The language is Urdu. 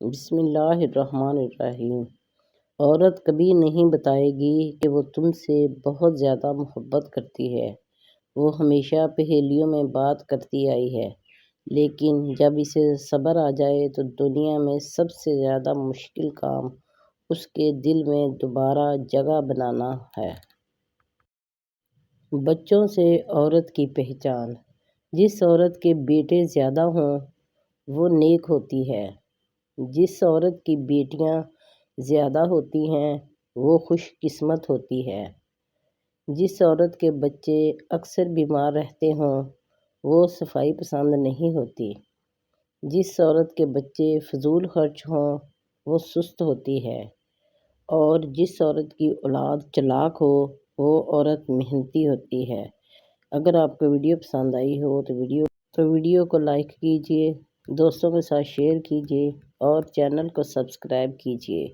بسم اللہ الرحمن الرحیم۔ عورت کبھی نہیں بتائے گی کہ وہ تم سے بہت زیادہ محبت کرتی ہے۔ وہ ہمیشہ پہیلیوں میں بات کرتی آئی ہے، لیکن جب اسے صبر آ جائے تو دنیا میں سب سے زیادہ مشکل کام اس کے دل میں دوبارہ جگہ بنانا ہے۔ بچوں سے عورت کی پہچان۔ جس عورت کے بیٹے زیادہ ہوں وہ نیک ہوتی ہے۔ جس عورت کی بیٹیاں زیادہ ہوتی ہیں وہ خوش قسمت ہوتی ہے۔ جس عورت کے بچے اکثر بیمار رہتے ہوں وہ صفائی پسند نہیں ہوتی۔ جس عورت کے بچے فضول خرچ ہوں وہ سست ہوتی ہے، اور جس عورت کی اولاد چالاک ہو وہ عورت محنتی ہوتی ہے۔ اگر آپ کو ویڈیو پسند آئی ہو تو ویڈیو کو لائک کیجیے، دوستوں کے ساتھ شیئر کیجیے اور چینل کو سبسکرائب کیجیے۔